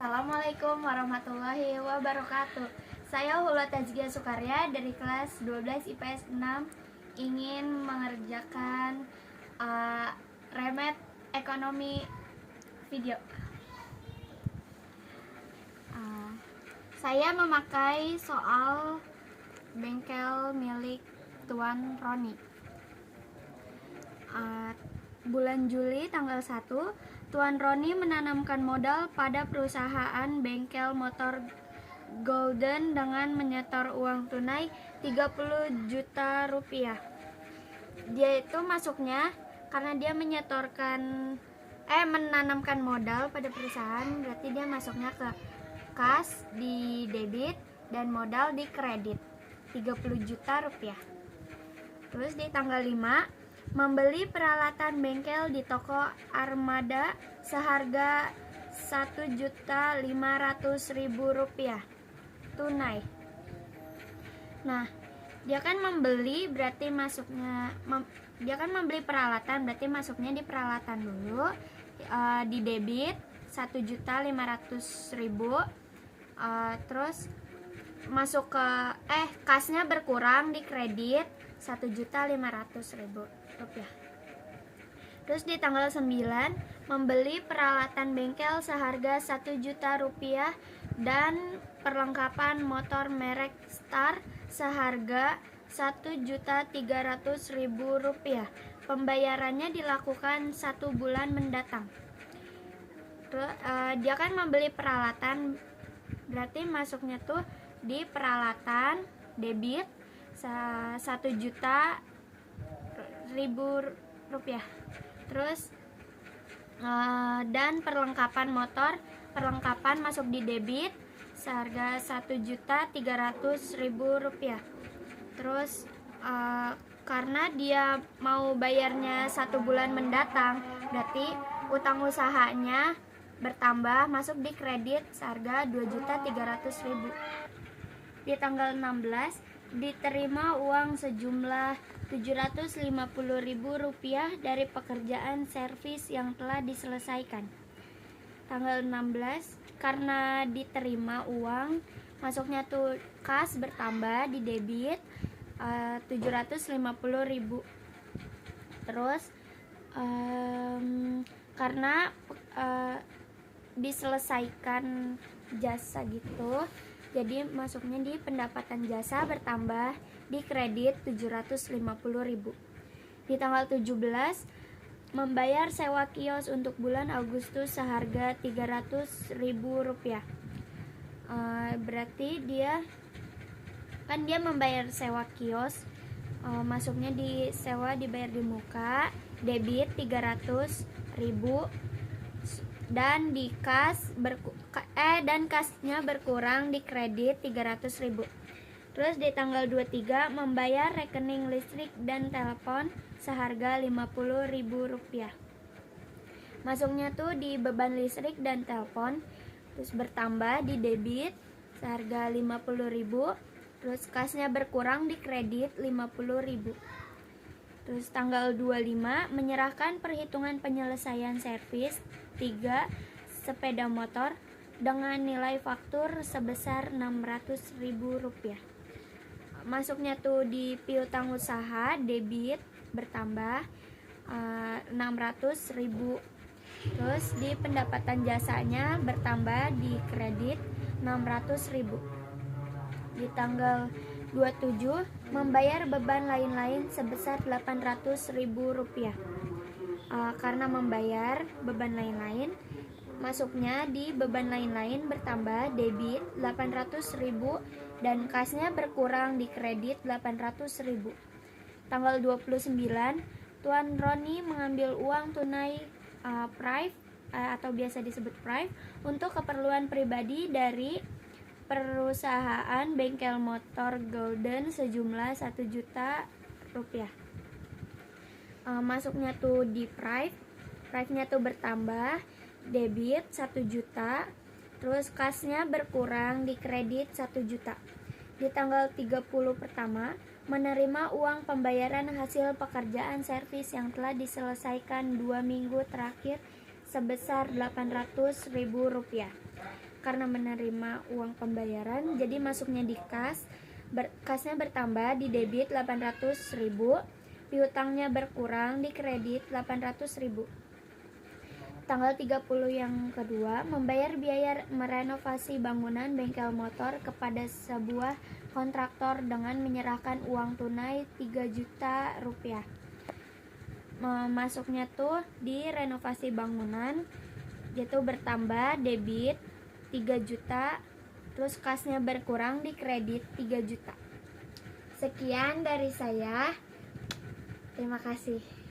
Assalamualaikum warahmatullahi wabarakatuh. Saya Hula Tazkia Sukarya dari kelas 12 IPS 6 ingin mengerjakan remet ekonomi video. Saya memakai soal bengkel milik Tuan Roni. Bulan Juli tanggal 1, Tuan Roni menanamkan modal pada perusahaan bengkel motor Golden dengan menyetor uang tunai 30 juta rupiah. Dia itu masuknya karena dia menanamkan modal pada perusahaan, berarti dia masuknya ke kas di debit dan modal di kredit 30 juta rupiah. Terus di tanggal 5 membeli peralatan bengkel di toko Armada seharga 1.500.000 rupiah tunai. Nah, dia kan membeli berarti dia kan membeli peralatan, berarti masuknya di peralatan dulu, di debit 1.500.000, terus masuk ke kasnya berkurang di kredit 1.500.000 rupiah. Terus di tanggal 9 membeli peralatan bengkel seharga 1 juta rupiah dan perlengkapan motor merek Star seharga 1.300.000 rupiah. Pembayarannya dilakukan 1 bulan mendatang. Dia kan membeli peralatan, berarti masuknya tuh di peralatan debit 1.000.000 rupiah. Terus dan perlengkapan masuk di debit seharga 1.300.000 rupiah. Terus karena dia mau bayarnya 1 bulan mendatang, berarti utang usahanya bertambah, masuk di kredit seharga 2.300.000. Di tanggal 16 diterima uang sejumlah 750.000 rupiah dari pekerjaan servis yang telah diselesaikan. Tanggal 16 karena diterima uang, masuknya tuh kas bertambah di debit 750.000. Terus karena diselesaikan jasa gitu, jadi masuknya di pendapatan jasa bertambah di kredit 750.000. Di tanggal 17 membayar sewa kios untuk bulan Agustus seharga 300.000 rupiah. Berarti dia membayar sewa kios, masuknya di sewa dibayar di muka, debit 300.000 dan di kas dan kasnya berkurang di kredit 300.000. Terus di tanggal 23 membayar rekening listrik dan telepon seharga 50.000 rupiah. Masuknya tuh di beban listrik dan telepon, terus bertambah di debit seharga 50.000, terus kasnya berkurang di kredit 50.000. Terus tanggal 25 menyerahkan perhitungan penyelesaian servis 3 sepeda motor dengan nilai faktur sebesar 600.000 rupiah. Masuknya tuh di piutang usaha debit bertambah 600.000. Terus di pendapatan jasanya bertambah di kredit 600.000. Di tanggal 27 membayar beban lain-lain sebesar 800.000 rupiah. Karena membayar beban lain-lain, masuknya di beban lain-lain bertambah debit 800.000 dan kasnya berkurang di kredit 800.000. Tanggal 29 Tuan Roni mengambil uang tunai atau biasa disebut PRIVE untuk keperluan pribadi dari perusahaan bengkel motor Golden sejumlah 1 juta rupiah. Masuknya tuh di PRIVE-nya tuh bertambah debit 1 juta, terus kasnya berkurang di kredit 1 juta. Di tanggal 30 pertama menerima uang pembayaran hasil pekerjaan servis yang telah diselesaikan 2 minggu terakhir sebesar 800.000 rupiah. karena menerima uang pembayaran, jadi masuknya di kas. Kasnya bertambah, di debit 800.000, piutangnya berkurang, di kredit 800.000. Tanggal 30 yang kedua, membayar biaya merenovasi bangunan bengkel motor kepada sebuah kontraktor dengan menyerahkan uang tunai 3 juta rupiah. Masuknya tuh di renovasi bangunan, itu bertambah debit 3 juta, terus kasnya berkurang, di kredit 3 juta. Sekian dari saya. Terima kasih.